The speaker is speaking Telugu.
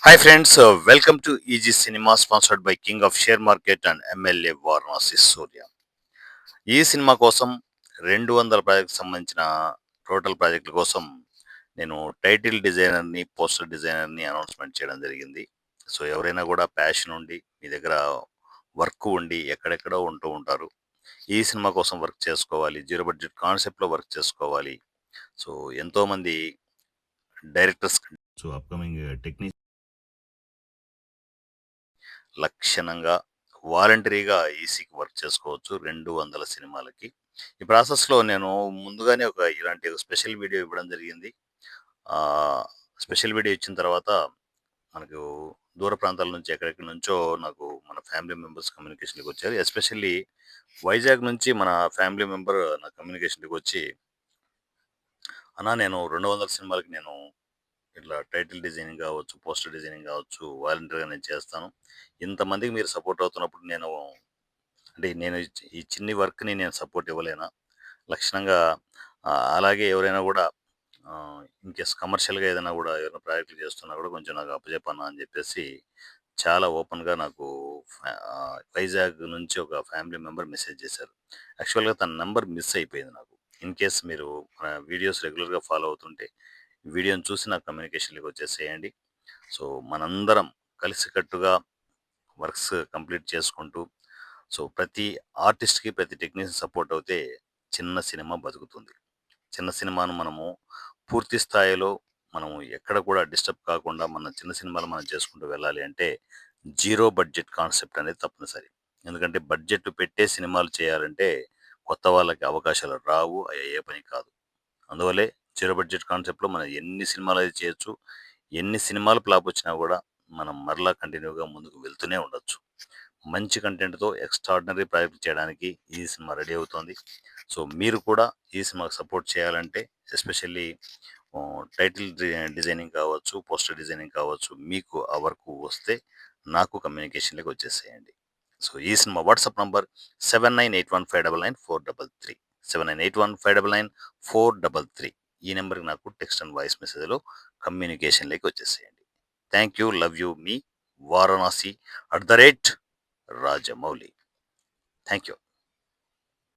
Hi friends, welcome to easy cinema sponsored by king of share market and MLA Varanasi Surya. ఈ సినిమా కోసం 200 ప్రాజెక్ట్ సంబంధించిన టోటల్ ప్రాజెక్టుల కోసం నేను టైటిల్ డిజైనర్ని, పోస్టర్ డిజైనర్ని అనౌన్స్మెంట్ చేయడం జరిగింది. సో ఎవరైనా కూడా ప్యాషన్ ఉండి మీ దగ్గర వర్క్ ఉండి ఎక్కడెక్కడో ఉంటూ ఉంటారు. ఈ సినిమా కోసం వర్క్ చేసుకోవాలి, జీరో బడ్జెట్ కాన్సెప్ట్లో వర్క్ చేసుకోవాలి. సో ఎంతోమంది డైరెక్టర్స్, సో అప్కమింగ్ టెక్నీషియన్ లక్షణంగా వాలంటరీగా ఈసీకి వర్క్ చేసుకోవచ్చు 200 సినిమాలకి. ఈ ప్రాసెస్‌లో నేను ముందుగానే ఇలాంటి స్పెషల్ వీడియో ఇవ్వడం జరిగింది. స్పెషల్ వీడియో ఇచ్చిన తర్వాత మనకు దూర ప్రాంతాల నుంచి ఎక్కడెక్కడి నుంచో నాకు మన ఫ్యామిలీ మెంబర్స్ కమ్యూనికేషన్‌లోకి వచ్చారు. ఎస్పెషల్లీ వైజాగ్ నుంచి మన ఫ్యామిలీ మెంబర్ నా కమ్యూనికేషన్‌లోకి వచ్చి, "అన్నా, నేను 200 సినిమాలకి నేను ఇట్లా టైటిల్ డిజైనింగ్ కావచ్చు, పోస్టర్ డిజైనింగ్ కావచ్చు, వాలంటీర్‌గా నేను చేస్తాను. ఇంతమందికి మీరు సపోర్ట్ అవుతున్నప్పుడు నేను ఈ చిన్ని వర్క్‌ని నేను సపోర్ట్ ఇవ్వలేనా? లక్షణంగా అలాగే ఎవరైనా గూడా ఇన్‌కేస్ కమర్షియల్‌గా ఏదైనా గూడా ఏదైనా ప్రాజెక్టులు చేస్తున్నా గూడా కొంచెం నాకు అప్పజెప్పన్నా" అని జెప్పేసి చాలా ఓపెన్‌గా నాకు వైజాగ్ నుంచి ఒక ఫ్యామిలీ మెంబర్ మెసేజ్ చేశారు. యాక్చువల్‌గా తన నంబర్ మిస్ అయిపోయింది నాకు. ఇన్‌కేస్ మీరు మన వీడియోస్ రెగ్యులర్‌గా ఫాలో అవుతుంటే, వీడియోని చూసి నాకు కమ్యూనికేషన్‌లోకి వచ్చేసేయండి. సో మనందరం కలిసికట్టుగా వర్క్స్ కంప్లీట్ చేసుకుంటూ, సో ప్రతి ఆర్టిస్ట్‌కి, ప్రతి టెక్నీషియన్ సపోర్ట్ అవుతే చిన్న సినిమా బతుకుతుంది. చిన్న సినిమాను మనము పూర్తి స్థాయిలో మనము ఎక్కడ కూడా డిస్టర్బ్ కాకుండా మన చిన్న సినిమాలు మనం చేసుకుంటూ వెళ్ళాలి అంటే జీరో బడ్జెట్ కాన్సెప్ట్ అనేది తప్పనిసరి. ఎందుకంటే బడ్జెట్ పెట్టే సినిమాలు చేయాలంటే కొత్త వాళ్ళకి అవకాశాలు రావు. అయి అయ్యే పని కాదు. అందువల్లే జీరో బడ్జెట్ కాన్సెప్ట్‌లో మనం ఎన్ని సినిమాలైతే చేయొచ్చు. ఎన్ని సినిమాలు ఫ్లాప్ వచ్చినా గూడా మనం మరలా కంటిన్యూగా ముందుకు వెళ్తూనే ఉండొచ్చు. మంచి కంటెంట్‌తో ఎక్స్‌ట్రార్డినరీ ప్రాజెక్ట్ చేయడానికి ఈ సినిమా రెడీ అవుతోంది. సో మీరు కూడా ఈ సినిమాకి సపోర్ట్ చేయాలంటే ఎస్పెషల్లీ టైటిల్ డిజైనింగ్ కావచ్చు, పోస్టర్ డిజైనింగ్ కావచ్చు, మీకు ఆ వర్క్ వస్తే నాకు కమ్యూనికేషన్‌లోకి వచ్చేసేయండి. సో ఈ సినిమా వాట్సాప్ నంబర్ 7981599433 7981599433. ఈ నెంబర్‌కి నాకు టెక్స్ట్ అండ్ వాయిస్ మెసేజ్‌లో కమ్యూనికేషన్‌లోకి వచ్చేసేయండి. Thank you. Love you. Me Varanasi @ Rajamouli. Thank you.